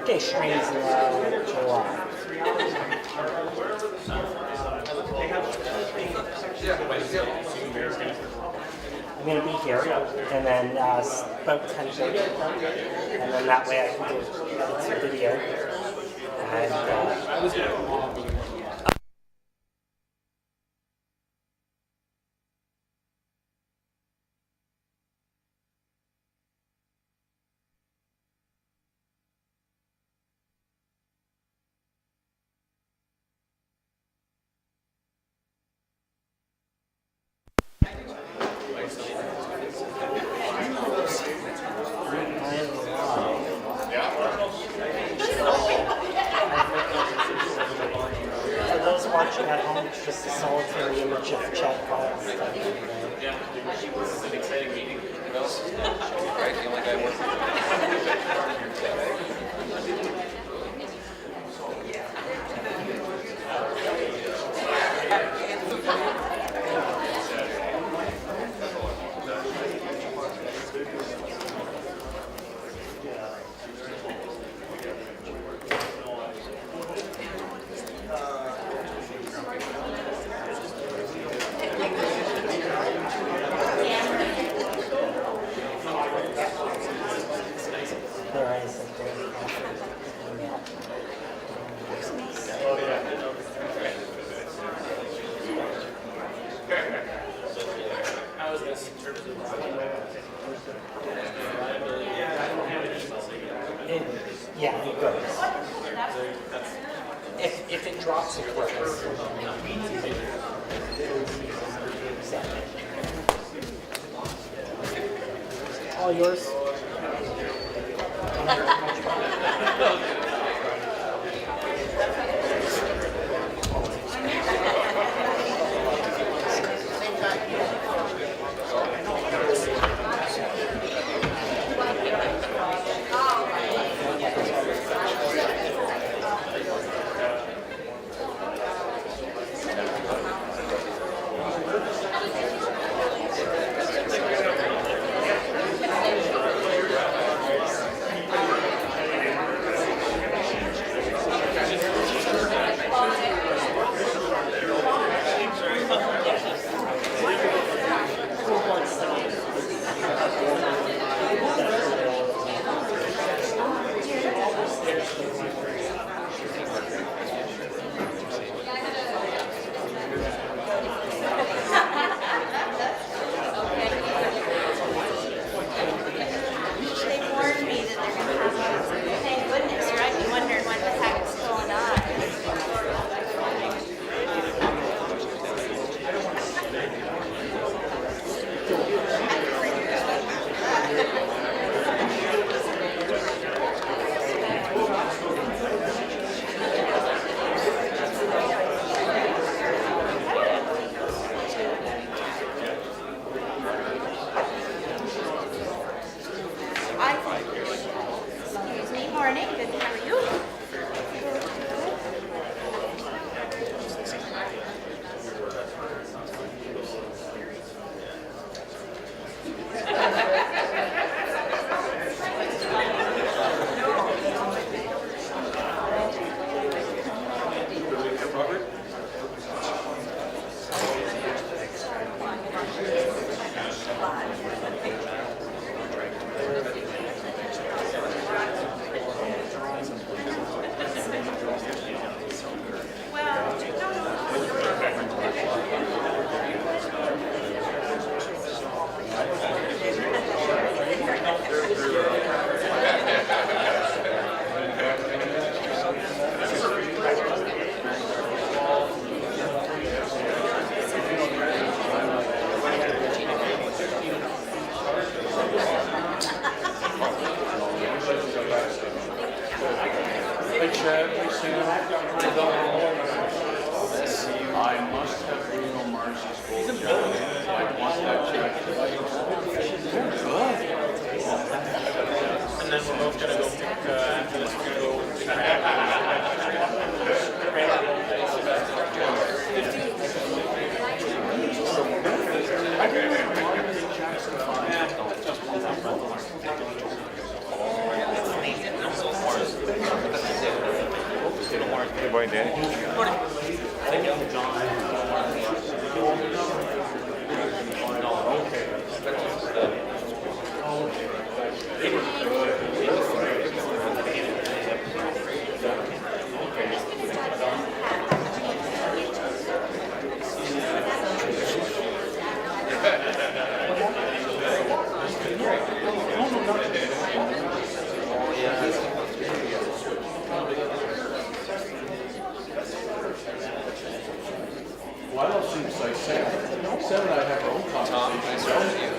Day streams in July. I'm going to be here, and then about 10:30, and then that way I can edit some video. And for those watching at home, it's just a solitary image of chat files. Yeah, this is an exciting meeting. Right, the only guy working. There is a How is this in terms of yeah, it goes. If it drops, it works. All yours. I must have Bruno Mars's gold jacket. I must have checked. And then we're both gonna go pick after this. We're gonna go. morning, Danny. Well, I don't seem like Sam. Sam and I have our own Tom, conversation. nice to meet you.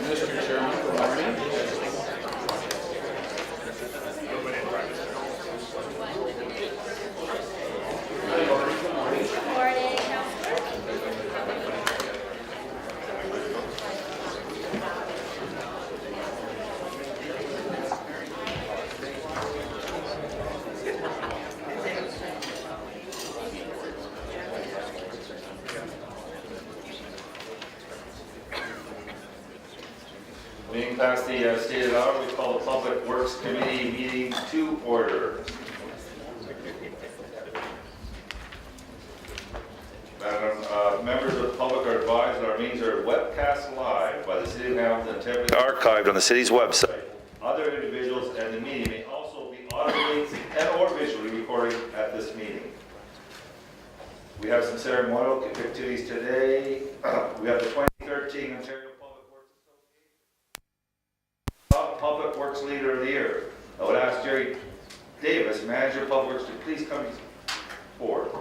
Mr. Chairman, good morning. Being past the stated hour, we call the Public Works Committee meeting to order. Members of the public are advised that our meetings are webcast live by the City of Hamilton and temporarily archived on the city's website. Other individuals and the meeting may also be audibly and or visually recorded at this meeting. We have some ceremonial activities today. We have the 2013 Ontario Public Works Association Top Public Works Leader of the Year. I would ask Jerry Davis, Manager of Public Works, to please come forward.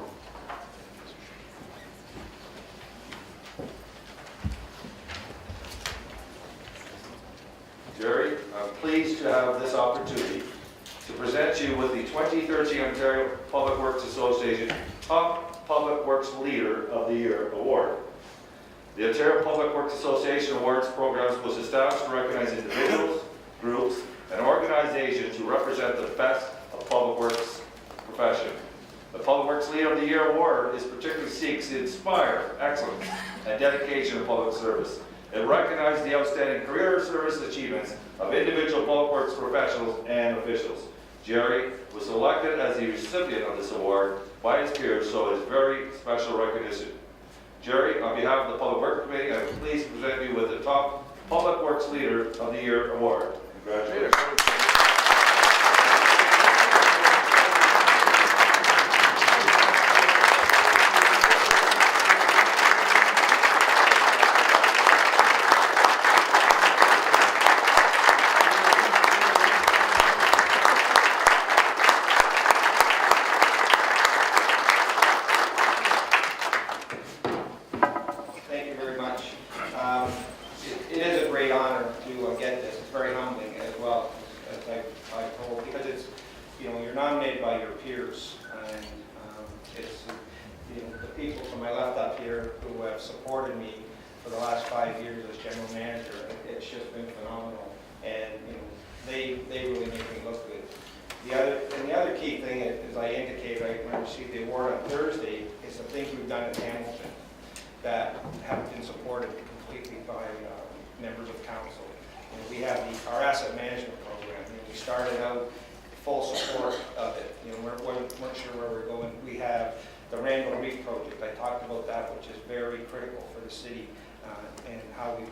Jerry, I'm pleased to have this opportunity to present you with the 2013 Ontario Public Works Association Top Public Works Leader of the Year Award. The Ontario Public Works Association Awards Programs was established to recognize individuals, groups, and organizations who represent the best of public works profession. The Public Works Leader of the Year Award is particularly seeks to inspire excellence and dedication to public service. It recognizes the outstanding career service achievements of individual public works professionals and officials. Jerry was selected as the recipient of this award by his peers, so it is very special recognition. Jerry, on behalf of the Public Works Committee, I am pleased to present you with the Top Public Works Leader of the Year Award. Congratulations. Thank you very much. It is a great honor to get this. It's very humbling as well, as I told, because it's, you're nominated by your peers, and it's, the people to my left up here who have supported me for the last 5 years as general manager. It's just been phenomenal, and they really make me look good. The other key thing, as I indicated, when I received the award on Thursday, is the things we've done in Hamilton that have been supported completely by members of council. We have our asset management program. We started out full support of it. Weren't sure where we're going. We have the Randall Reef project. I talked about that, which is very critical for the city and how we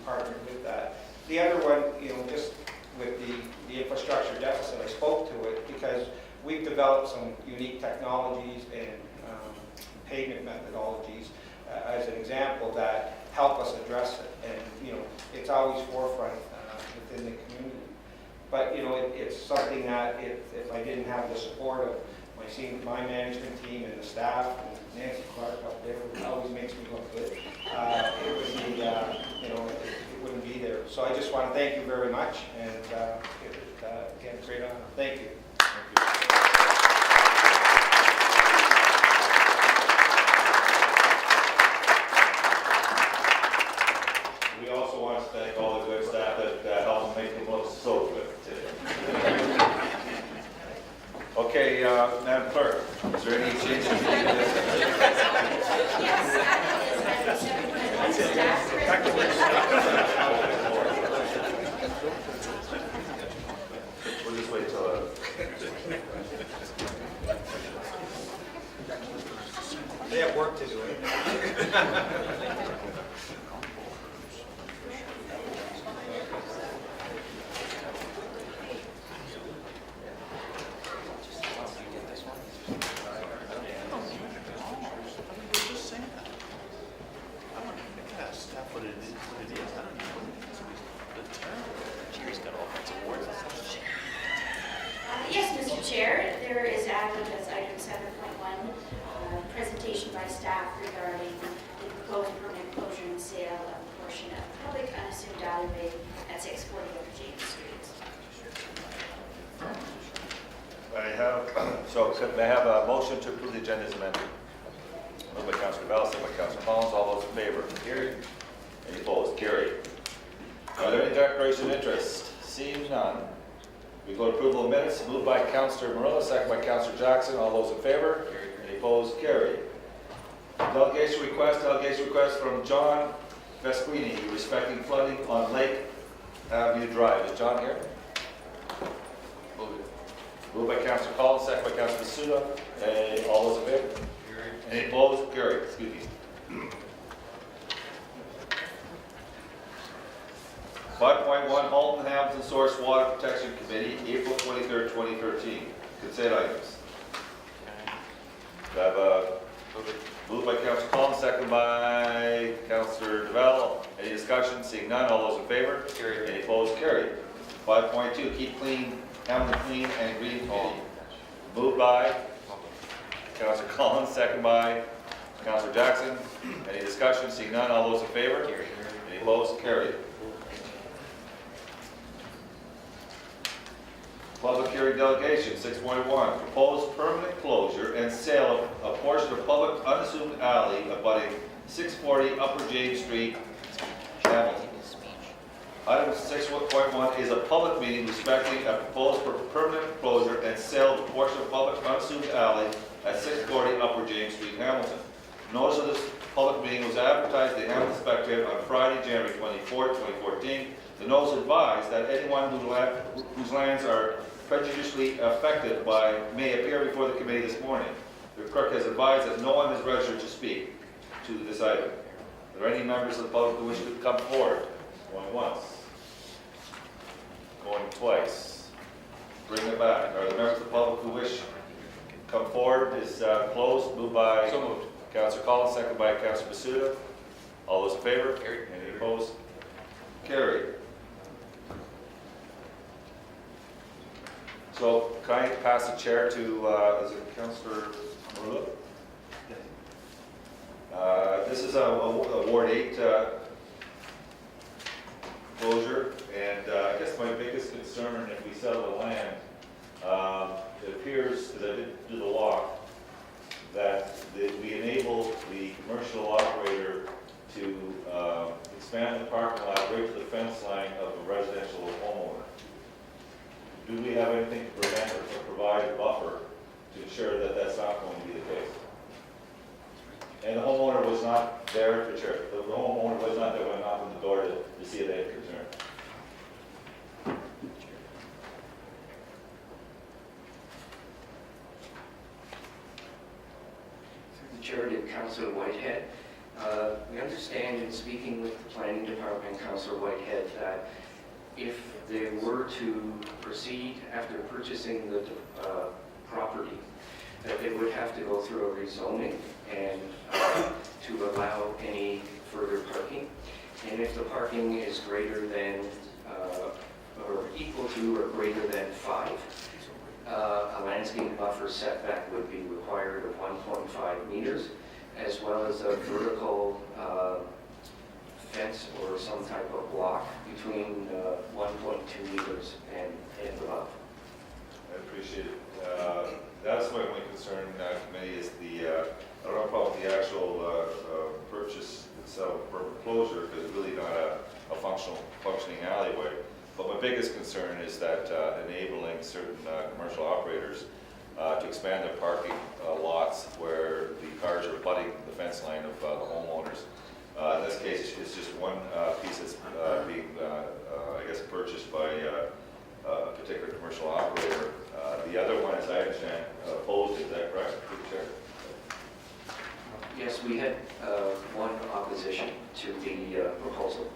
partnered with that. The other one, just with the infrastructure deficit, I spoke to it because we've developed some unique technologies and pavement methodologies as an example that help us address it. And it's always forefront within the community. But it's something that if I didn't have the support of my management team and the staff and Nancy Clark up there, who always makes me look good, it would be it wouldn't be there. So I just want to thank you very much, and again, great honor. Thank you. We also want to thank all the good staff that helped make it look so good today. Okay, Madam Clerk, is there any changes to this? They have work to do. Yes, Mr. Chair, there is added as item 7.1, presentation by staff regarding the proposed permanent closure and sale of a portion of public unassumed alleyway at 640 Upper James Street. May I have a motion to approve the agenda as amended? Moved by Councilor Bell, second by Councilor Collins. All those in favor? Carried. Any opposed? Carried. Are there any declarations of interest? Seeing none, we go to approval of minutes. Moved by Councilor Marilla, second by Councilor Jackson. All those in favor? Any opposed? Carried. Delegation request from John Vesprini respecting flooding on Lake Avenue Drive. Is John here? Moved by Councilor Collins, second by Councilor Masuda. All those in favor? Any opposed? Carried. Excuse me. 5.1 Halton Hamilton Source Water Protection Committee, April 23rd, 2013. Consent items. I have a moved by Councilor Collins, second by Councilor DeVal. Any discussion? Seeing none, all those in favor? Carried. Any opposed? Carried. 5.2 Keep Clean, Hamilton Clean and Green Committee. Moved by Councilor Collins, second by Councilor Jackson. Any discussion? Seeing none, all those in favor? Carried. Any opposed? Carried. Public hearing delegation, 6.1, proposed permanent closure and sale of a portion of public unassumed alley abutting 640 Upper James Street, Hamilton. Item 6.1 is a public meeting respecting a proposed permanent closure and sale of a portion of public unassumed alley at 640 Upper James Street, Hamilton. Notice of this public meeting was advertised in the Hamilton Spectator on Friday, January 24, 2014. The notice advised that anyone whose lands are prejudicially affected by may appear before the committee this morning. The clerk has advised that no one is registered to speak to this item. Are there any members of the public who wish to come forward? Going once. Going twice. Bring it back. Are there members of the public who wish to come forward? Is closed. Moved by Councilor Collins, second by Councilor Masuda. All those in favor? Carried. Any opposed? Carried. So, can I pass the chair to, is it Councilor Marula? This is a Ward 8 closure, and I guess my biggest concern, if we sell the land, it appears, as I did do the walk, that we enable the commercial operator to expand the parking lot right to the fence line of a residential homeowner. Do we have anything to prevent or provide a buffer to ensure that that's not going to be the case? And the homeowner was not there to check. The homeowner was not there when I knocked on the door to see if they had concern. Through the chair to Councilor Whitehead. We understand in speaking with the planning department, Councilor Whitehead, that if they were to proceed after purchasing the property, that they would have to go through a rezoning and to allow any further parking. And if the parking is greater than or equal to or greater than 5, a landscape buffer setback would be required of 1.5 meters, as well as a vertical fence or some type of block between 1.2 meters and above. I appreciate it. That's my only concern, committee, is the, I don't know about the actual purchase itself, for closure, because it's really not a functioning alleyway. But my biggest concern is that enabling certain commercial operators to expand their parking lots where the cars are butting the fence line of the homeowners. In this case, it's just one piece that's being, I guess, purchased by a particular commercial operator. The other one, as I understand, opposed. Is that correct, Chair? we had one opposition to the proposal.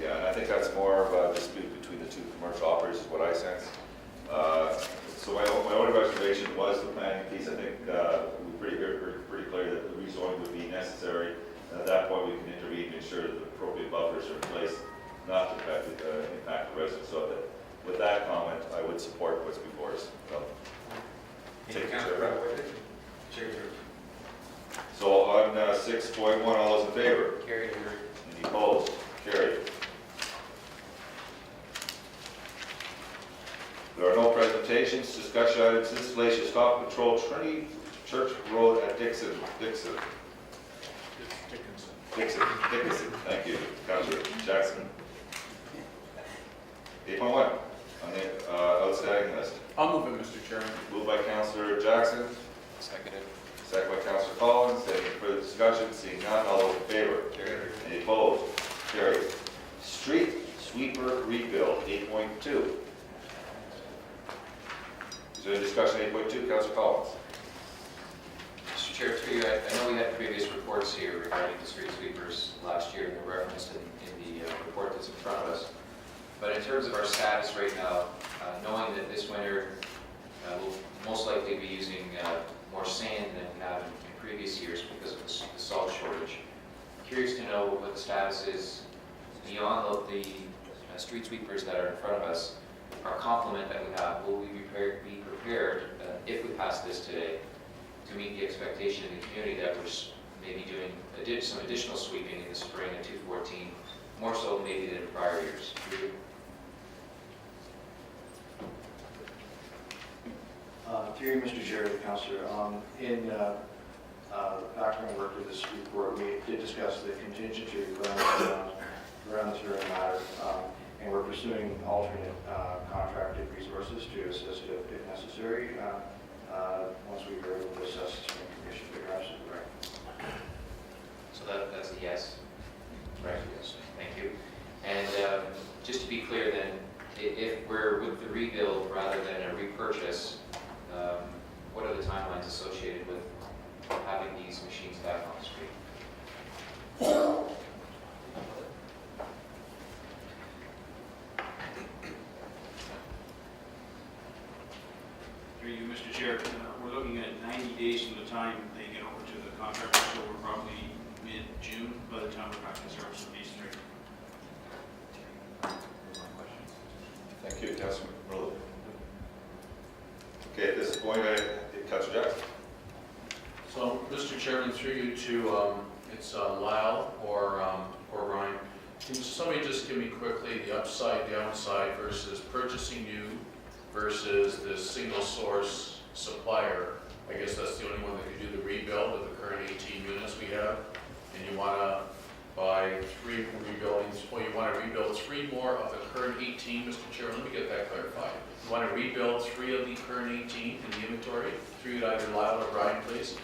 Yeah, and I think that's more of a dispute between the two commercial operators, is what I sense. So my only reservation was the planning piece. I think we pretty clear that the rezoning would be necessary. And at that point, we can intervene and ensure that the appropriate buffers are in place, not to impact the residents. So that, with that comment, I would support what's before us. So, take it, Chair. So on 6.1, all those in favor? Carried. Any opposed? Carried. There are no presentations, discussion items, installation, stop control, Trinity Church Road at Dixon, Dickinson, thank you, Councillor Jackson. 8.1, on the outstanding list. I'll move it, Mr. Chairman. Moved by Councillor Jackson, Seconded. second by Councillor Collins. Any further discussion? Seeing none, all those in favor? Carried. Any opposed? Carried. Street sweeper rebuild, 8.2. Is there any discussion 8.2? Councillor Collins. Mr. Chair, through you, I know we had previous reports here regarding the street sweepers last year, and they're referenced in the report that's in front of us. But in terms of our status right now, knowing that this winter we'll most likely be using more sand than we have in previous years because of the salt shortage, curious to know what the status is beyond the street sweepers that are in front of us. Our complement that we have, will we be prepared if we pass this today to meet the expectation in the community that we're maybe doing some additional sweeping in the spring of 2014, more so maybe than in prior years? Through you, Mr. Chair, Councillor, back when we worked with this report, we did discuss the contingency requirements around this very matter, and we're pursuing alternate contracted resources to assist if necessary, once we are able to assess this information. You're absolutely right. So that's a yes? Right. Yes. Thank you. And just to be clear then, if we're with the rebuild rather than a repurchase, what are the timelines associated with having these machines back on the street? Through you, Mr. Chair, we're looking at 90 days from the time they get over to the contractor, so we're probably mid-June by the time we're back in service on these three. Thank you, Councillor Miller. Okay, at this point, Councillor Jackson. So, Mr. Chairman, through you to, it's Lyle or Ryan. Can somebody just give me quickly the upside, downside versus purchasing new versus this single source supplier? I guess that's the only one that can do the rebuild of the current 18 units we have. And you want to buy 3 rebuildings, well, you want to rebuild 3 more of the current 18, Mr. Chair. Let me get that clarified. You want to rebuild 3 of the current 18 in the inventory? 3 to either Lyle or Brian, please.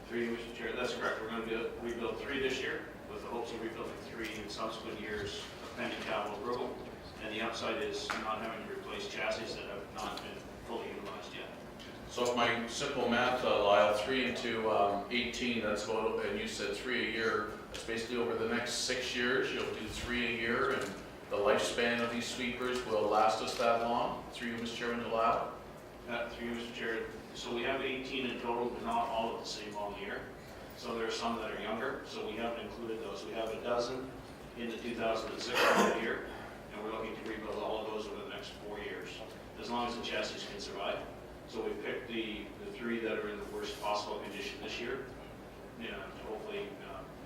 Through you, Mr. Chair, that's correct. We're going to rebuild 3 this year with the hopes of rebuilding 3 in subsequent years of pending capital approval. And the upside is not having to replace chassis that have not been fully utilized yet. So if my simple math, Lyle, 3 into 18, that's about, and you said 3 a year, that's basically over the next 6 years, you'll do 3 a year, and the lifespan of these sweepers will last us that long, through you, Mr. Chairman, to Lyle? Through you, Mr. Chair, so we have 18 in total, but not all of the same long year. So there are some that are younger, so we haven't included those. We have a dozen in the 2006 model year, and we're looking to rebuild all of those over the next 4 years, as long as the chassis can survive. So we picked the 3 that are in the worst possible condition this year, to hopefully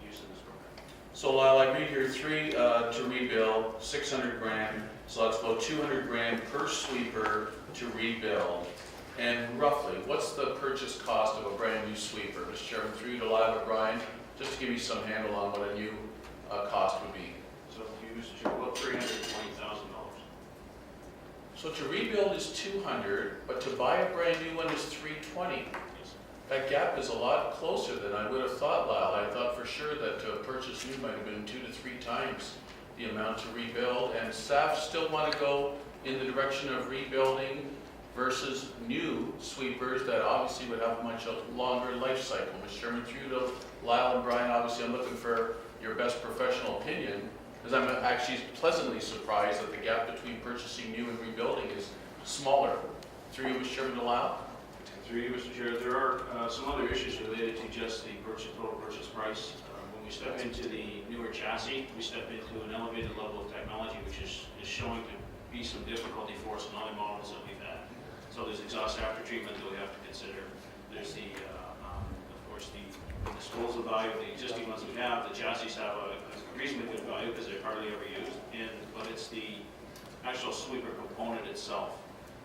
use in this program. So Lyle, I read here 3 to rebuild, 600 grand, so that's about 200 grand per sweeper to rebuild. And roughly, what's the purchase cost of a brand new sweeper? Mr. Chairman, through you to Lyle or Brian, just to give me some handle on what a new cost would be. So we used about $320,000. So to rebuild is 200, but to buy a brand new one is 320. That gap is a lot closer than I would have thought, Lyle. I thought for sure that to purchase new might have been 2 to 3 times the amount to rebuild. And staff still want to go in the direction of rebuilding versus new sweepers that obviously would have much a longer life cycle. Mr. Chairman, through you to Lyle and Brian, obviously I'm looking for your best professional opinion, because I'm actually pleasantly surprised that the gap between purchasing new and rebuilding is smaller. Through you, Mr. Chairman, to Lyle. Through you, Mr. Chair, there are some other issues related to just the total purchase price. When we step into the newer chassis, we step into an elevated level of technology, which is showing to be some difficulty for us in other models that we've had. So there's exhaust after treatment that we have to consider. There's of course, the disposal value of the existing ones we have. The chassis have a reasonably good value because they're hardly ever used, but it's the actual sweeper component itself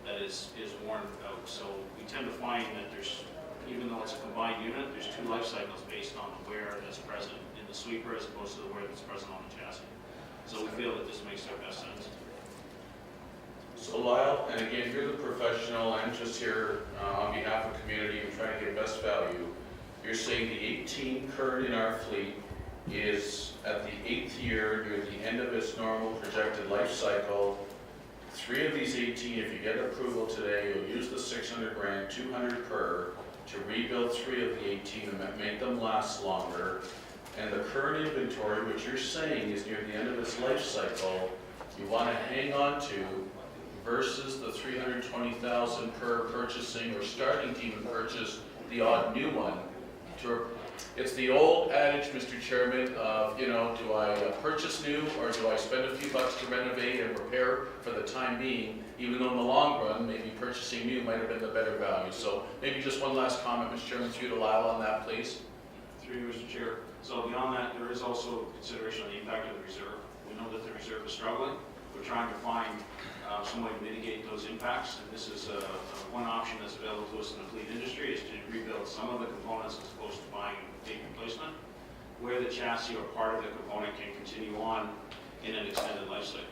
that is worn out. So we tend to find that there's, even though it's a combined unit, there's two life cycles based on the wear that's present in the sweeper as opposed to the wear that's present on the chassis. So we feel that this makes our best sense. So Lyle, and again, you're the professional, I'm just here on behalf of the community and trying to get best value. You're saying the 18 current in our fleet is at the 8th year, near the end of its normal projected life cycle. 3 of these 18, if you get approval today, you'll use the 600 grand, 200 per, to rebuild 3 of the 18 and make them last longer. And the current inventory, which you're saying is near the end of its life cycle, you want to hang on to versus the 320,000 per purchasing or starting to even purchase the odd new one. It's the old adage, Mr. Chairman, of, do I purchase new or do I spend a few bucks to renovate and repair for the time being, even though in the long run, maybe purchasing new might have been the better value. So maybe just one last comment, Mr. Chairman, through you to Lyle on that, please. Through you, Mr. Chair. So beyond that, there is also consideration of the impact of the reserve. We know that the reserve is struggling. We're trying to find some way to mitigate those impacts. And this is one option that's available to us in the fleet industry, is to rebuild some of the components as opposed to buying a big replacement, where the chassis or part of the component can continue on in an extended life cycle.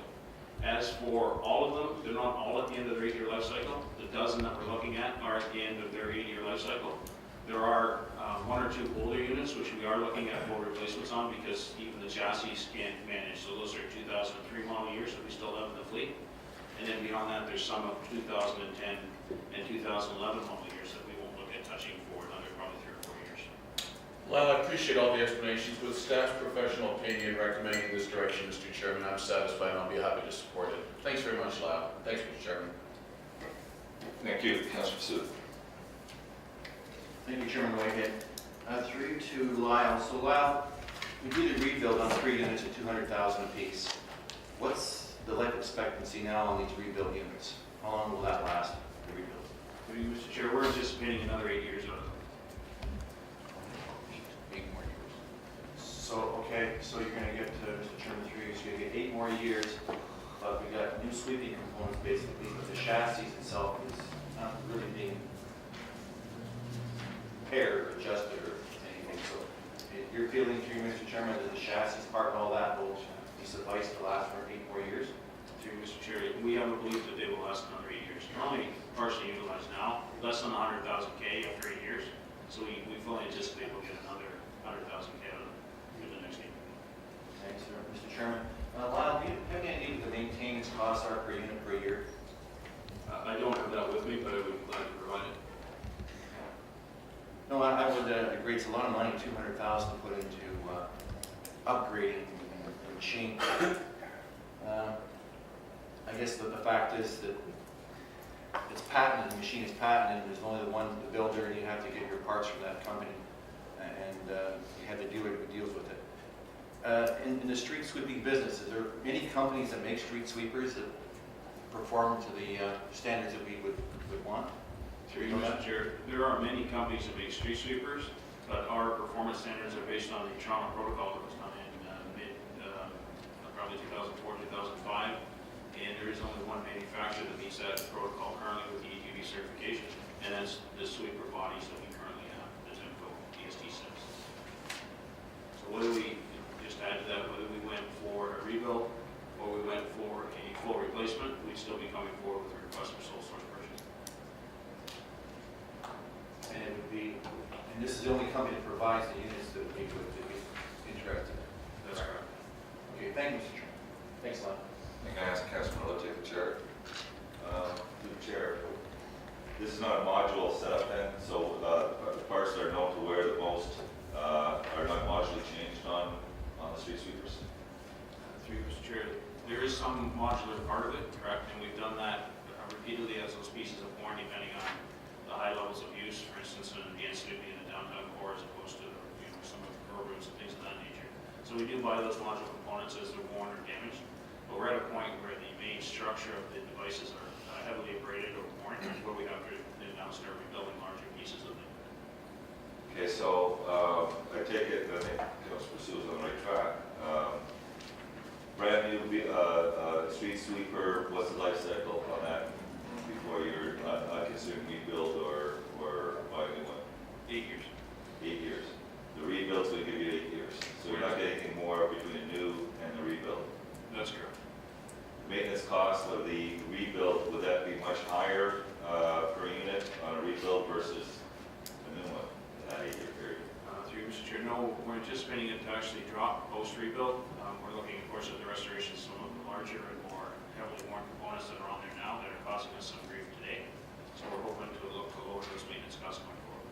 As for all of them, they're not all at the end of their 8-year life cycle. The dozen that we're looking at are at the end of their 8-year life cycle. There are 1 or 2 older units which we are looking at full replacements on because even the chassis can't manage. So those are 2003 model years that we still have in the fleet. And then beyond that, there's some of 2010 and 2011 model years that we won't look at touching for another probably 3 or 4 years. Well, I appreciate all the explanations. With staff's professional opinion recommending this direction, Mr. Chairman, I'm satisfied and I'll be happy to support it. Thanks very much, Lyle. Thanks, Mr. Chairman. Thank you, Councilor Sue. Thank you, Chairman Whitehead. Through to Lyle. So Lyle, we did a rebuild on 3 units at 200,000 apiece. What's the life expectancy now on these rebuild units? How long will that last, the rebuild? Through you, Mr. Chair, we're anticipating another 8 years out of them. 8 more years. So, okay, so you're going to get to, Mr. Chairman, 3 years, you're going to get 8 more years, but we got new sweeping components basically, but the chassis itself is not really being repaired or adjusted or anything. So you're feeling to you, Mr. Chairman, that the chassis part and all that will be suffice to last for 8 more years? Through you, Mr. Chair, we have a belief that they will last another 8 years. They're only partially utilized now, less than 100,000 K after 8 years. So we fully anticipate we'll get another 100,000 K out of them in the next 8 years. Thanks, sir. Mr. Chairman. Lyle, do you have any idea what the maintenance costs are per unit per year? I don't have that with me, but I would be glad to provide it. No, I would agree. It's a lot of money, 200,000 to put into upgrading and change. I guess the fact is that it's patented, the machine is patented, and there's only the builder, and you have to get your parts from that company, and you have the dealer who deals with it. In the street sweeping business, is there any companies that make street sweepers that perform to the standards that we would want? Through you, Mr. Chair, there are many companies that make street sweepers, but our performance standards are based on the Toronto protocol that was done in probably 2004, 2005, and there is only one manufacturer that meets that protocol currently with the EQB certification, and that's the sweeper bodies that we currently have, the Temco EST6. So whether we, just add to that, whether we went for a rebuild or we went for a full replacement, we'd still be coming forward with a request for sole source purchase. And it would be, and this is the only company that provides the units that we would be interested in. That's correct. Okay, thank you, Mr. Chairman. Thanks a lot. I'm going to ask Councilor Miller to take the chair. Through the chair. this is not a module setup then, so the parts that are known to wear the most are not modularly changed on the street sweepers. Through you, Mr. Chair, there is some modular part of it, correct, and we've done that repeatedly as those pieces of worn, depending on the high levels of use, for instance, in the SUV in the downtown core as opposed to, some of the curb rooms and things of that nature. So we do buy those modular components as they're worn or damaged, but we're at a point where the main structure of the devices are heavily abraded or worn, where we have to now start rebuilding larger pieces of them. Okay, so I take it that Councilor Pursue's on the right track. Brand new street sweeper, what's the life cycle on that before you're not considering rebuild or buying a new one? 8 years. 8 years. The rebuild's going to give you 8 years. So you're not getting anything more between a new and the rebuild. That's correct. Maintenance cost of the rebuild, would that be much higher per unit on a rebuild versus a new one in that 8-year period? Through you, Mr. Chair, no, we're anticipating it to actually drop post-rebuild. We're looking, of course, at the restoration of some of the larger and more heavily worn components that are on there now that are causing us some grief today. So we're hoping to look to lower those maintenance costs going forward.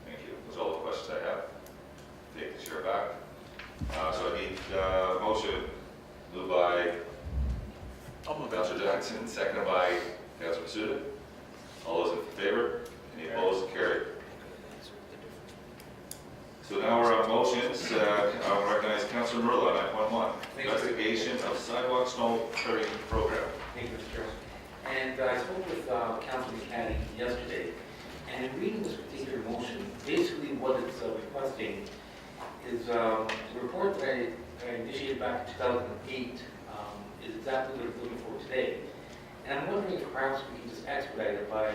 Thank you. Those are all the questions I have. Take the chair back. So I need motion moved by Councilor Jackson, seconded by Councilor Suda. All those in favor? Any opposed? Carried. So now we're on motions. I'll recognize Councilor Merle on 9.1. Investigation of sidewalk snow clearing program. Thank you, Mr. Chairman. And I spoke with Councilor McCaddy yesterday, and in reading this particular motion, basically what it's requesting is the report that I initiated back in 2008 is exactly what it's looking for today. And I'm wondering if perhaps we can just expedite it by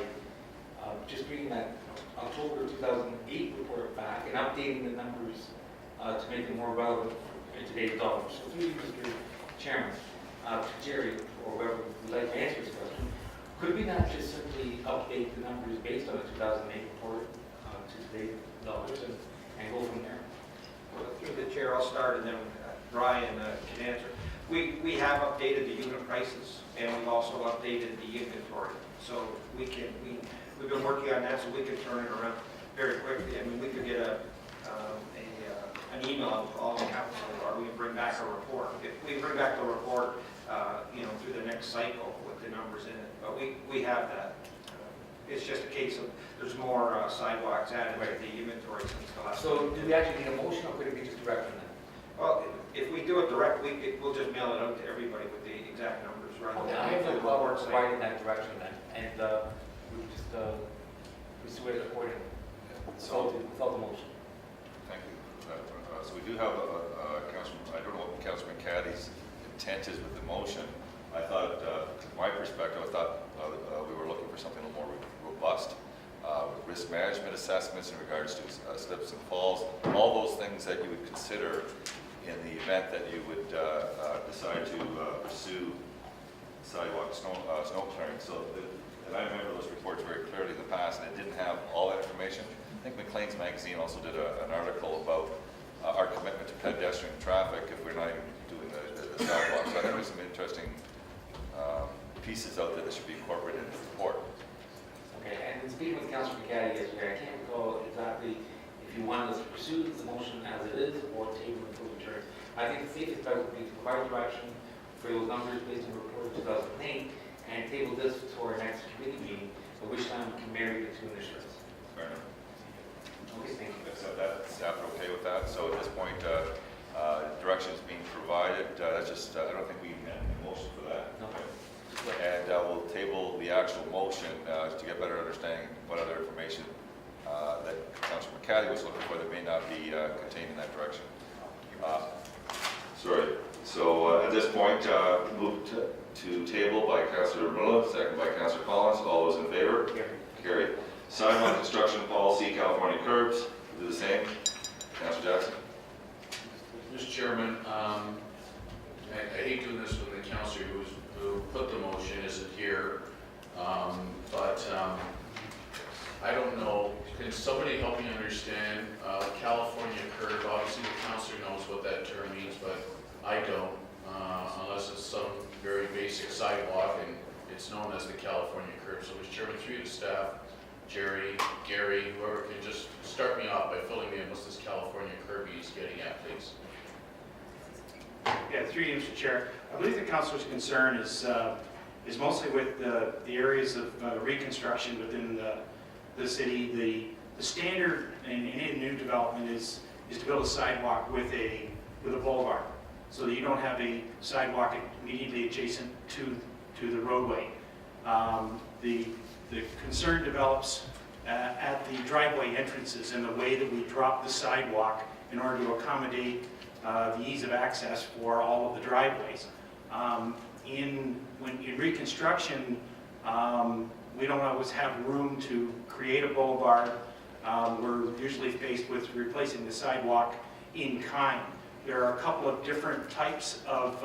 just reading that October 2008 report back and updating the numbers to make them more relevant in today's dollars. So through you, Mr. Chairman, to Jerry, or whoever would like to answer this question, could we not just simply update the numbers based on the 2008 report to today's dollars and go from there? Well, through the chair, I'll start and then Brian can answer. We have updated the unit prices and we've also updated the inventory. So we've been working on that so we can turn it around very quickly. I mean, we could get an email of all the council or we can bring back a report. If we bring back the report, through the next cycle with the numbers in it. But we have that. It's just a case of there's more sidewalks added to the inventory since the last. So do we actually need a motion or could it be just direct from them? Well, if we do it direct, we'll just mail it out to everybody with the exact numbers rather Okay, than. I have no the problem report site. providing that direction then, and we can just pursue it accordingly, without the motion. Thank you. So we do have Councilman, I don't know what Councilman Caddy's intent is with the motion. I thought, from my perspective, I thought we were looking for something a little more robust, with risk management assessments in regards to slips and falls, all those things that you would consider in the event that you would decide to pursue sidewalk snow clearing. So, and I remember those reports very clearly in the past, and it didn't have all that information. I think Maclean's magazine also did an article about our commitment to pedestrian traffic if we're not even doing the sidewalks. So I think there's some interesting pieces out there that should be incorporated in the report. Okay, and in speaking with Councilor McCaddy yesterday, I can't recall exactly if you wanted us to pursue the motion as it is or table it for return. I think the safest bet would be to provide direction for those numbers based on the report of 2008 and table this to our next committee meeting, at which time we can marry the two initiatives. Fair enough. Okay, thank you. Accept that. Staff are okay with that. So at this point, direction is being provided. That's just, I don't think we have a motion for that. No. And we'll table the actual motion to get better understanding what other information that Councilor McCaddy was looking for that may not be contained in that direction. Sorry. So at this point, moved to table by Councilor Merle, second by Councilor Collins. All those in favor? Carried. Sidewalk construction policy, California curbs, do the same. Councilor Jackson. Mr. Chairman, I hate doing this when the councillor who put the motion isn't here, but I don't know, can somebody help me understand California curb? Obviously the councillor knows what that term means, but I don't, unless it's some very basic sidewalk and it's known as the California curb. So Mr. Chairman, through the staff, Jerry, Gary, whoever can just start me off by filling me in what's this California curb he's getting at, please. Yeah, through you, Mr. Chair. I believe the councilor's concern is mostly with the areas of reconstruction within the city. The standard in any new development is to build a sidewalk with a boulevard, so that you don't have a sidewalk immediately adjacent to the roadway. The concern develops at the driveway entrances and the way that we drop the sidewalk in order to accommodate the ease of access for all of the driveways. In reconstruction, we don't always have room to create a boulevard. We're usually faced with replacing the sidewalk in kind. There are a couple of different types of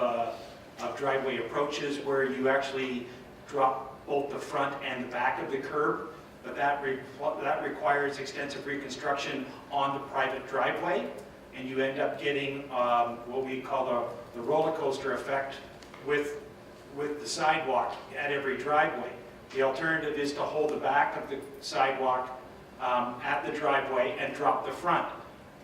driveway approaches where you actually drop both the front and the back of the curb, but that requires extensive reconstruction on the private driveway, and you end up getting what we call the roller coaster effect with the sidewalk at every driveway. The alternative is to hold the back of the sidewalk at the driveway and drop the front.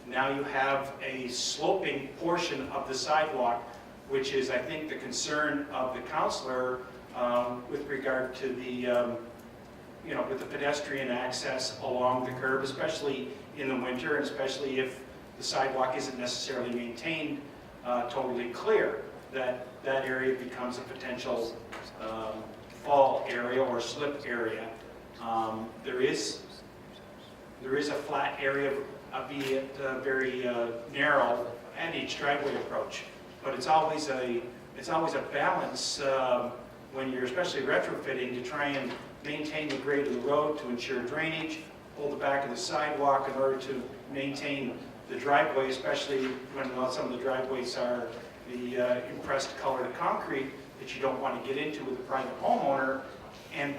Now you have a sloping portion of the sidewalk, which is, I think, the concern of the councilor with regard to with the pedestrian access along the curb, especially in the winter, and especially if the sidewalk isn't necessarily maintained totally clear, that area becomes a potential fall area or slip area. There is a flat area, albeit very narrow, at each driveway approach, but it's always a balance when you're especially retrofitting to try and maintain the grade of the road to ensure drainage, hold the back of the sidewalk in order to maintain the driveway, especially when some of the driveways are the impressed colored concrete that you don't want to get into with a private homeowner, and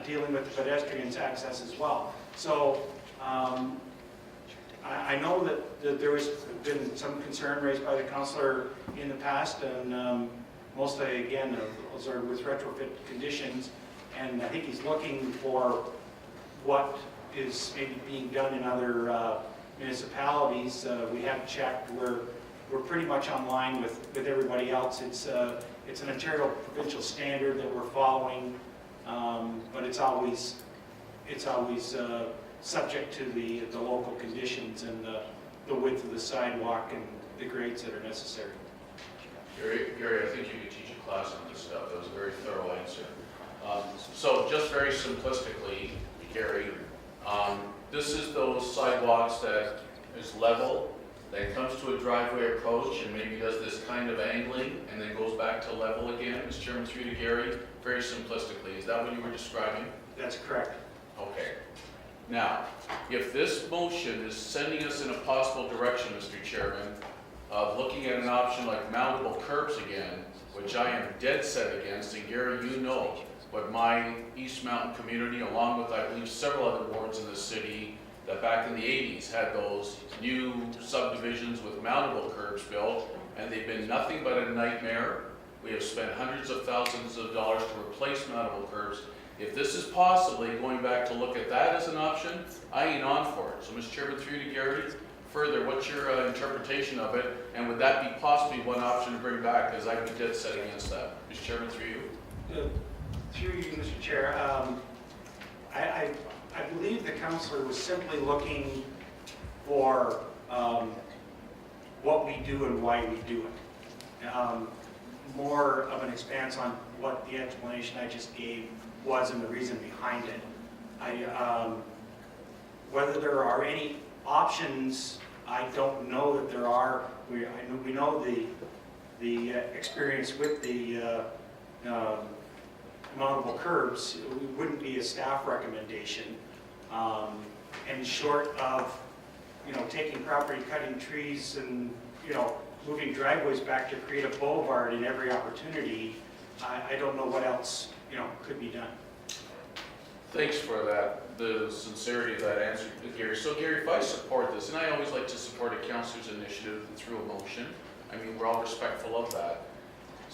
dealing with the pedestrians' access as well. So I know that there has been some concern raised by the councillor in the past, and mostly, again, those are with retrofit conditions, and I think he's looking for what is maybe being done in other municipalities. We have checked. We're pretty much online with everybody else. It's an Ontario provincial standard that we're following, but it's always subject to the local conditions and the width of the sidewalk and the grades that are necessary. Gary, I think you could teach a class on this stuff. That was a very thorough answer. So just very simplistically, Gary, this is those sidewalks that is level, then comes to a driveway approach and maybe does this kind of angling and then goes back to level again. Mr. Chairman, through to Gary, very simplistically. Is that what you were describing? That's correct. Okay. Now, if this motion is sending us in a possible direction, Mr. Chairman, of looking at an option like mountable curbs again, which I am dead set against, and Gary, you know what my East Mountain community, along with I believe several other wards in the city, that back in the 80s had those new subdivisions with mountable curbs built, and they've been nothing but a nightmare. We have spent hundreds of thousands of dollars to replace mountable curbs. If this is possibly going back to look at that as an option, I ain't on for it. So, Mr. Chairman, through to Gary, further, what's your interpretation of it, and would that be possibly one option to bring back, because I'd be dead set against that? Mr. Chairman, through you. Through you, Mr. Chair, I believe the councillor was simply looking for what we do and why we do it. More of an expanse on what the explanation I just gave was and the reason behind it. Whether there are any options, I don't know that there are. We know the experience with the mountable curbs. It wouldn't be a staff recommendation. And short of, taking property, cutting trees, and moving driveways back to create a boulevard in every opportunity, I don't know what else could be done. Thanks for that, the sincerity of that answer, Gary. So, Gary, if I support this, and I always like to support a councillor's initiative through a motion, I mean, we're all respectful of that.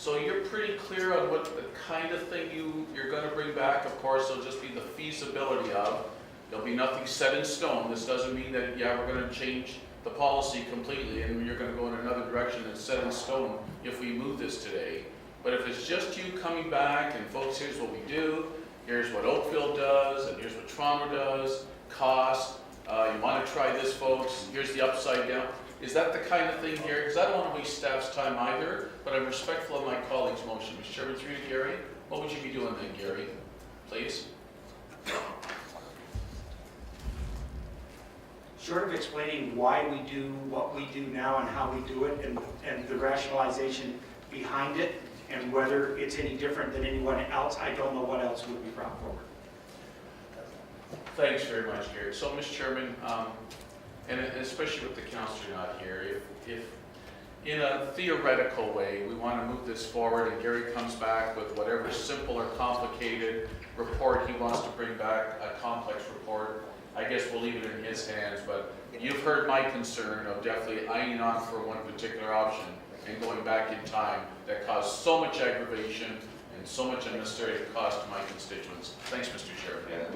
So you're pretty clear on what the kind of thing you're gonna bring back? Of course, it'll just be the feasibility of, there'll be nothing set in stone. This doesn't mean that, yeah, we're gonna change the policy completely and you're gonna go in another direction that's set in stone if we move this today. But if it's just you coming back and folks, here's what we do, here's what Oakville does, and here's what Toronto does, cost, you wanna try this, folks, here's the upside down. Is that the kind of thing here? Because I don't want to waste staff's time either, but I'm respectful of my colleague's motion. Mr. Chairman, through you, Gary, what would you be doing then, Gary? Please? Short of explaining why we do what we do now and how we do it and the rationalization behind it and whether it's any different than anyone else, I don't know what else would be brought forward. Thanks very much, Gary. So, Mr. Chairman, and especially with the councillor not here, if in a theoretical way we want to move this forward and Gary comes back with whatever simple or complicated report he wants to bring back, a complex report, I guess we'll leave it in his hands, but you've heard my concern of definitely eyeing on for one particular option and going back in time that caused so much aggravation and so much unnecessary cost to my constituents. Thanks, Mr. Chairman. And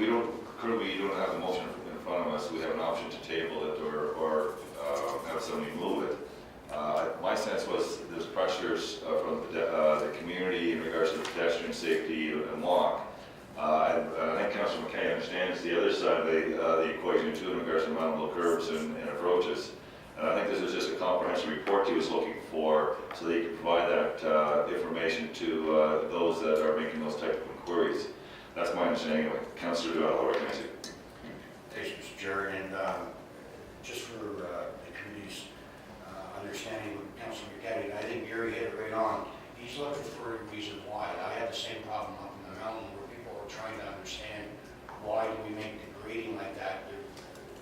currently you don't have the motion in front of us. We have an option to table it or have somebody move it. My sense was there's pressures from the community in regards to pedestrian safety and walk. I think Councilor McKay understands the other side of the equation too in regards to mountable curbs and approaches. And I think this was just a comprehensive report he was looking for so that he could provide that information to those that are making those type of inquiries. That's my understanding of it. Councilor Duval, I'll recognize you. Thanks, Mr. Chair, and just for the committee's understanding with Councilor McKay, I think Gary hit it right on. He's looking for a reason why. I had the same problem up in the mountain where people were trying to understand why do we make the grading like that.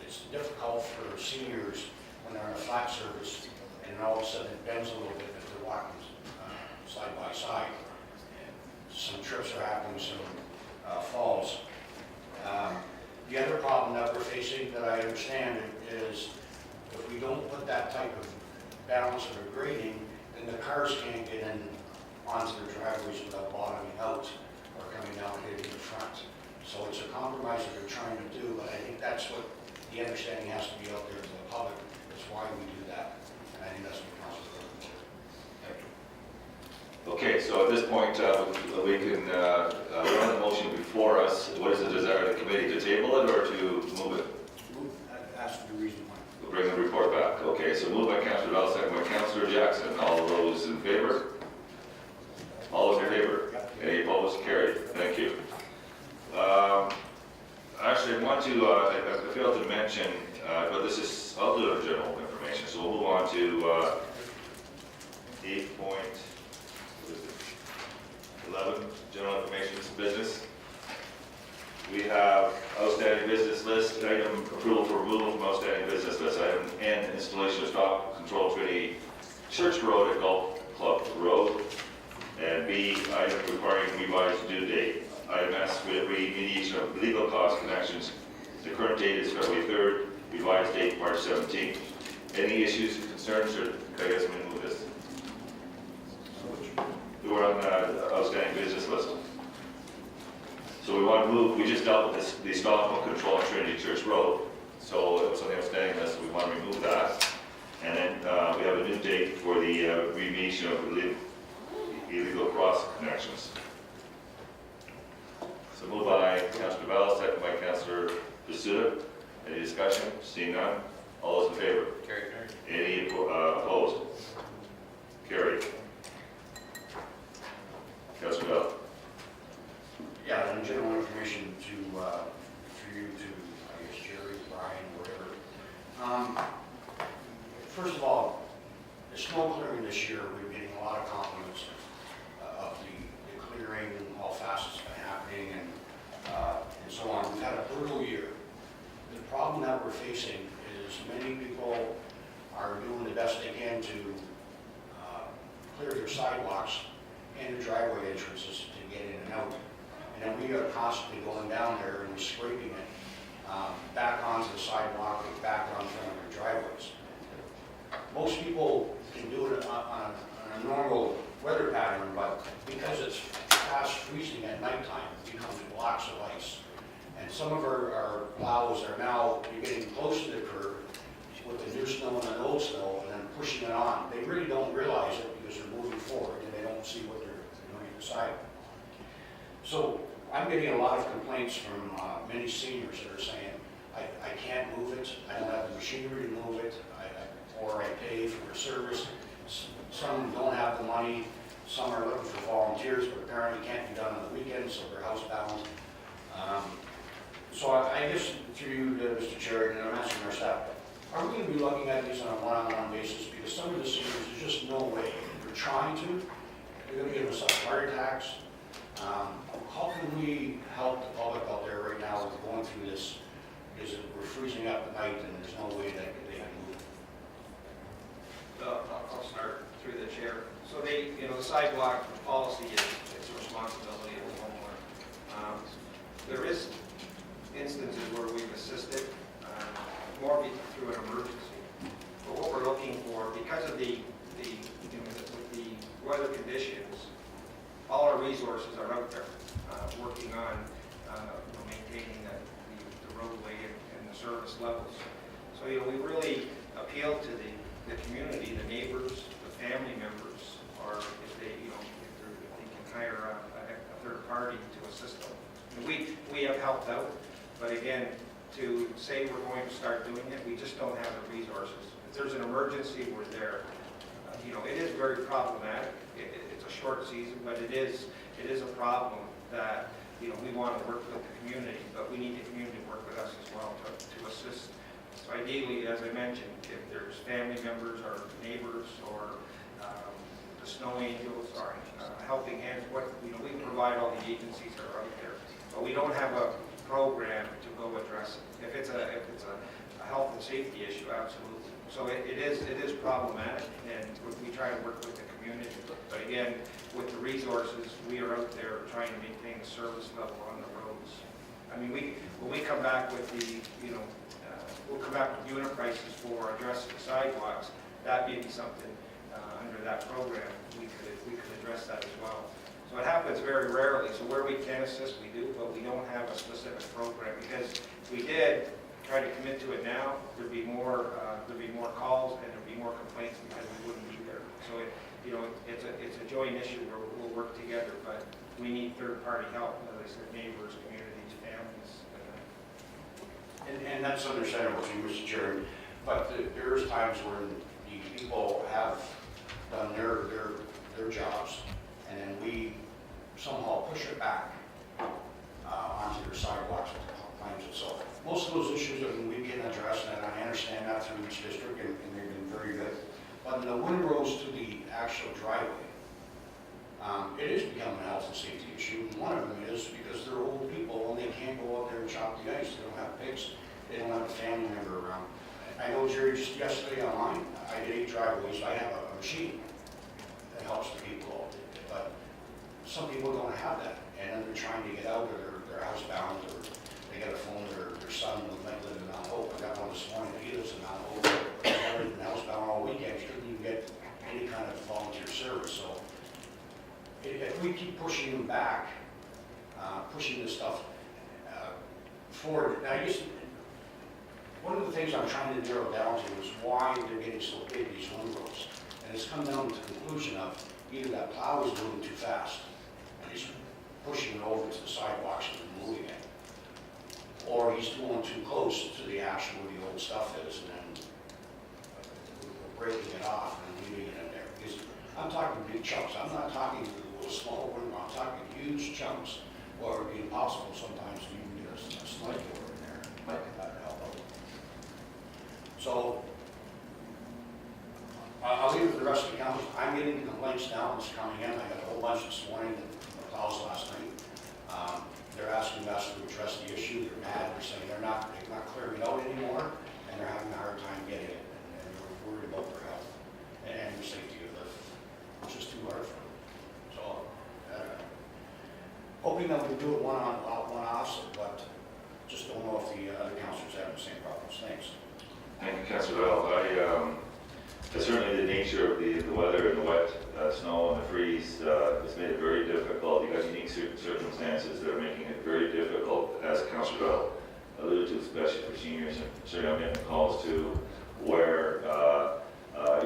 It's difficult for seniors when they're on a flat surface and all of a sudden it bends a little bit if they're walking side by side. And some trips are happening, some falls. The other problem that we're facing that I understand is if we don't put that type of balance of a grading, then the cars can't get in onto the driveways without bottoming out or coming down hitting the front. So it's a compromise that we're trying to do, but I think that's what the understanding has to be out there to the public. That's why we do that. And I think that's what Council's looking for. Thank you. Okay, so at this point, we can, we have the motion before us. What is the desire of the committee, to table it or to move it? Ask for the reason why. We'll bring the report back. Okay, so moved by Councilor Bell, second by Councilor Jackson. All those in favor? All those in favor? Any opposed? Carried. Thank you. Actually, I want to, I failed to mention, but this is, I'll do it general information. So we'll move on to 8.11, general information business. We have outstanding business list, item approval for removal from outstanding business list, item N, installation of stop control tree Church Road at Golf Club Road, and B, item requiring revised due date. Item S, remediation of legal cost connections. The current date is February 3rd, revised date March 17th. Any issues, concerns, or I guess we move this? We're on the outstanding business list. So we want to move, we just dealt with the stop and control on Trinity Church Road. So it was on the outstanding list, so we want to remove that. And then we have a new date for the remediation of illegal cross connections. So moved by Councilor Bell, second by Councilor Pasuta. Any discussion? Seeing none. All those in favor? Carried. Any opposed? Carried. Councilor Bell. Yeah, and general information to, for you to, I guess, Jerry, Brian, whatever. First of all, the snow clearing this year, we've been getting a lot of compliments of the clearing, how fast it's been happening, and so on. We've had a brutal year. The problem that we're facing is many people are doing the best they can to clear their sidewalks and the driveway entrances to get in and out. And then we are constantly going down there and scraping it back onto the sidewalk and back on front of their driveways. Most people can do it on a normal weather pattern, but because it's fast freezing at nighttime, it becomes blocks of ice. And some of our plows are now getting close to the curb with the new snow and the old snow, and then pushing it on. They really don't realize it because they're moving forward and they don't see what they're doing at the side. So I'm getting a lot of complaints from many seniors that are saying, I can't move it, I don't have the machinery to move it, or I pay for a service. Some don't have the money, some are looking for volunteers, but apparently can't be done on the weekends, so they're housebound. So I guess through you, Mr. Chair, and I'm asking our staff, are we going to be looking at these on a one-on-one basis? Because some of the seniors, there's just no way. They're trying to. They're going to give us a heart attacks. How can we help the public out there right now with going through this? Because we're freezing up at night and there's no way that they can move. I'll start through the chair. So the sidewalk policy is a responsibility of the homeowner. There is instances where we've assisted, more through an emergency. But what we're looking for, because of the weather conditions, all our resources are out there working on maintaining the roadway and the service levels. So we really appeal to the community, the neighbors, the family members, or if they can hire a third party to assist them. And we have helped out, but again, to say we're going to start doing it, we just don't have the resources. If there's an emergency, we're there. It is very problematic. It's a short season, but it is a problem that we want to work with the community, but we need the community to work with us as well to assist. So ideally, as I mentioned, if there's family members or neighbors or the snow angels or helping hands, we provide all the agencies that are out there, but we don't have a program to go address it. If it's a health and safety issue, absolutely. So it is problematic, and we try to work with the community. But again, with the resources, we are out there trying to maintain the service level on the roads. I mean, when we come back with we'll come back with unit prices for addressing the sidewalks. That may be something under that program we could address that as well. So it happens very rarely. So where we can assist, we do, but we don't have a specific program, because if we did try to commit to it now, there'd be more calls and there'd be more complaints because we wouldn't be there. So it's a joint issue where we'll work together, but we need third-party help, as I said, neighbors, communities, families. And that's understandable to you, Mr. Chair, but there is times when the people have done their jobs, and then we somehow push it back onto their sidewalks with the claims and so. Most of those issues that we can address, and I understand that through each district, and they've been very good. But when the wind rose to the actual driveway, it is becoming a health and safety issue. And one of them is because they're old people and they can't go out there and chop the ice. They don't have picks. They don't have a family member around. I know, Jerry, just yesterday online, I did 8 driveways. I have a machine that helps the people out there. But some people don't have that. And then they're trying to get out, or they're housebound, or they get a phone, their son might live in Mount Hope. I got one this morning, he lives in Mount Hope. He's already been housebound all weekend. He couldn't even get any kind of volunteer service. So if we keep pushing them back, pushing this stuff forward, and I guess one of the things I'm trying to narrow down to is why they're getting so big, these windrows. And it's come down to the conclusion of either that plow is moving too fast, and he's pushing it over to the sidewalks and moving it, or he's going too close to the ash where the old stuff is, and then breaking it off and leaving it in there. Because I'm talking big chunks. I'm not talking a small one. I'm talking huge chunks, or it would be impossible sometimes to even get a slide door in there. Might be better help out. So I'll leave it to the rest of the council. I'm getting the complaints now that's coming in. I got a whole bunch this morning that plows last night. They're asking us to address the issue. They're mad. They're saying they're not clearing it out anymore, and they're having a hard time getting it, and they're worried about their health and the safety of the, which is too hard for them. So, hoping that we do it one-offs, but just don't know if the other councilors have the same problems. Thanks. Thank you, Councilor Bell. certainly the nature of the weather and the wet snow and the freeze has made it very difficult. You've got unique circumstances that are making it very difficult, as Councillor Bell alluded to, especially for seniors. And certainly I'm getting calls to where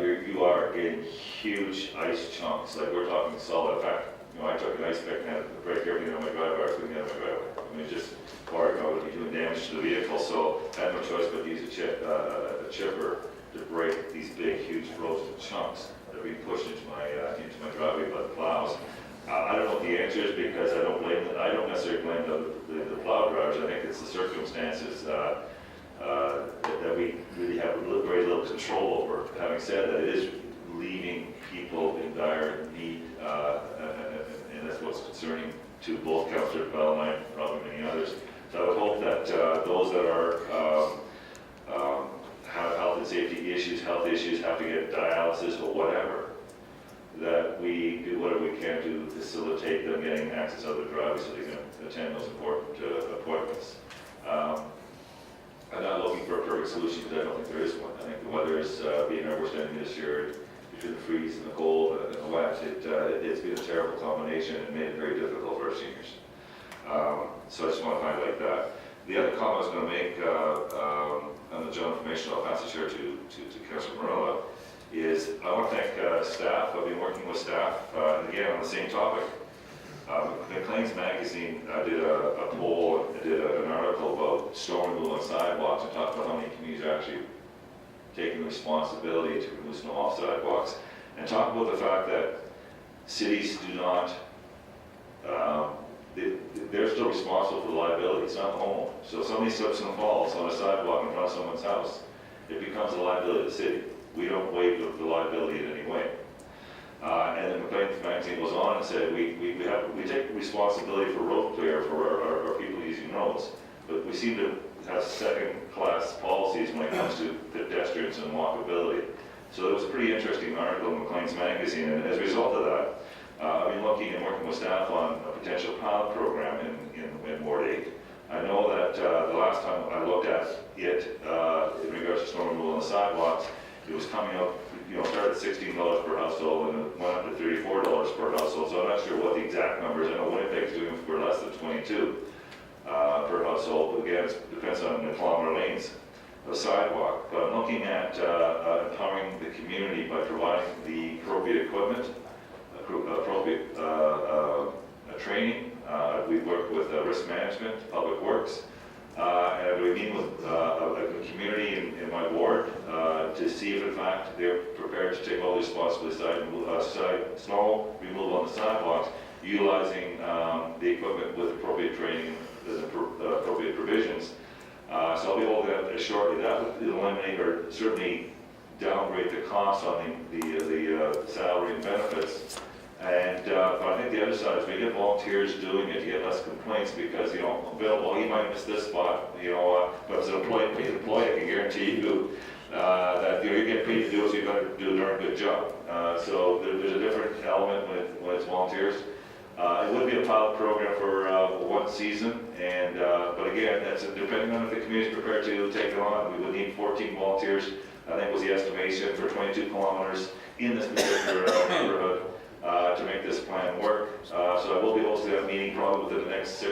you are getting huge ice chunks. Like we're talking solid. In fact, I took an ice pick and had to break everything on my driveway. I couldn't get on my driveway. I mean, just or I would be doing damage to the vehicle. So I had no choice but to use a chipper to break these big, huge frozen chunks that are being pushed into my driveway by the plows. I don't know what the answer is because I don't necessarily blame the plow drivers. I think it's the circumstances that we really have very little control over. Having said that, it is leaving people in dire need, and that's what's concerning to both Councillor Bell and I, and probably many others. So I would hope that those that are have health and safety issues, health issues, have to get dialysis or whatever, that we do whatever we can to facilitate them getting access to the driveway so they can attend those important appointments. I'm not looking for a perfect solution because I don't think there is one. I think the weather is being where we're standing this year, between the freeze and the cold and the wet, it's been a terrible combination and made it very difficult for our seniors. So I just want to highlight that. The other comment I was going to make on the general information, I'll pass the chair to Councillor Marilla, is I want to thank staff. I've been working with staff, again, on the same topic. Maclean's magazine did a poll, did an article about snow removal on sidewalks and talked about how many communities are actually taking the responsibility to remove snow off sidewalks, and talk about the fact that cities do not, they're still responsible for the liability. It's not the homeowner. So if somebody slips and falls on a sidewalk in front of someone's house, it becomes a liability of the city. We don't waive the liability in any way. And then Maclean's magazine goes on and said, we take responsibility for road clear for our people using roads, but we seem to have second-class policies when it comes to pedestrians and walkability. So it was a pretty interesting article in Maclean's magazine, and as a result of that, I've been looking and working with staff on a potential pilot program in Ward 8. I know that the last time I looked at it in regards to snow removal on the sidewalks, it was coming up, started at $16 per household and it went up to $34 per household. So I'm not sure what the exact numbers. I know Winnipeg's doing it for less than 22 per household. But again, it depends on the kilometer lanes of sidewalk. But I'm looking at empowering the community by providing the appropriate equipment, appropriate training. We've worked with risk management, public works. And we meet with a community in my ward to see if, in fact, they're prepared to take all the responsibility snow removal on the sidewalks, utilizing the equipment with appropriate training and appropriate provisions. So I'll be able to shortly. That would eliminate or certainly downgrade the cost on the salary and benefits. And but I think the other side is we get volunteers doing it to get less complaints because, Bill, well, he might miss this spot, but as an employee, I can guarantee you that you get paid to do it, so you've got to do a darn good job. So there's a different element when it's volunteers. It would be a pilot program for one season, and but again, that's depending on if the community is prepared to take it on. We would need 14 volunteers, I think was the estimation, for 22 kilometers in this particular neighborhood. To make this plan work. So I will be hosting that meeting probably within the next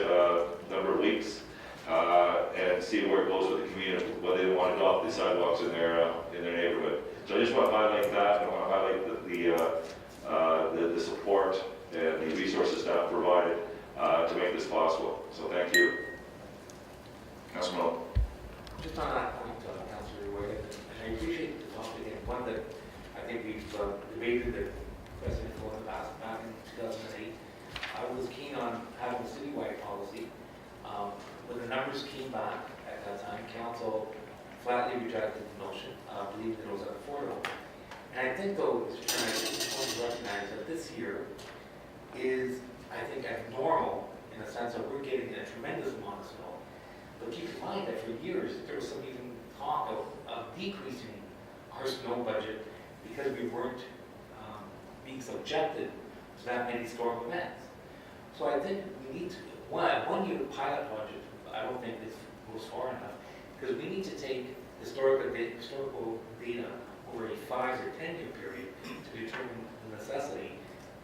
number of weeks and see where it goes with the community, whether they want to adopt the sidewalks in their neighborhood. So I just want to highlight that. I want to highlight the support and the resources staff provided to make this possible. So thank you. Councilor Miller. Just on that point, Councilor White, and I appreciate the topic, and one that I think we've debated that President Ford passed back in 2008. I was keen on having a citywide policy. When the numbers came back at that time, Council flatly rejected the notion, believing that it was unaffordable. And I think, though, Mr. Chairman, I just want to recognize that this year is, I think, abnormal in the sense that we're getting a tremendous amount of snow. But keep in mind that for years there was some even talk of decreasing our snow budget because we weren't being subjected to that many storm events. So I think we need to, one year pilot project, I don't think this goes far enough, because we need to take historical data over a 5 or 10-year period to determine the necessity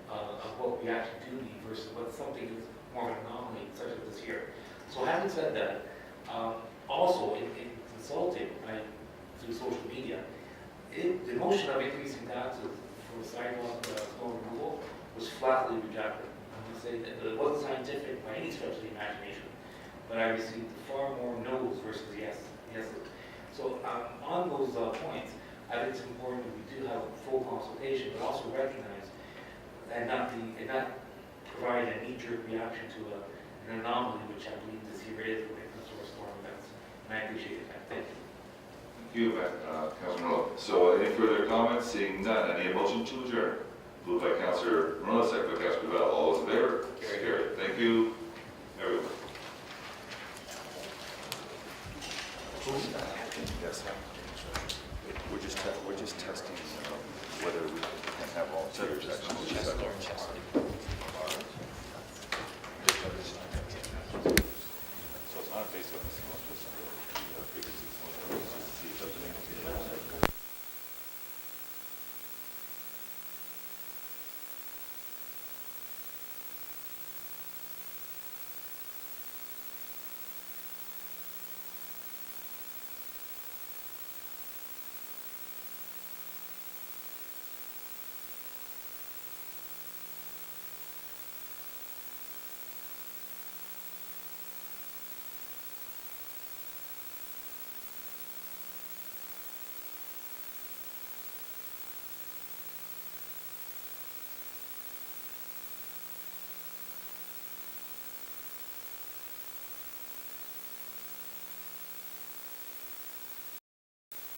of what we actually do need versus what something is more of an anomaly such as this year. So having said that, also in consulting through social media, the notion of increasing taxes for sidewalk snow removal was flatly rejected. I would say that it wasn't scientific by any stretch of the imagination, but I received far more no's versus yes. So on those points, I think it's important that we do have full consultation, but also recognize and not provide a knee-jerk reaction to an anomaly, which I believe this year is when it comes to our storm events. And I appreciate that. Thank you. Thank you, Councilor Miller. So any further comments? Seeing none, any motion to adjourn? Moved by Councilor Miller, second by Councilor Bell. All those in favor? Carried. Thank you, everyone. Yes.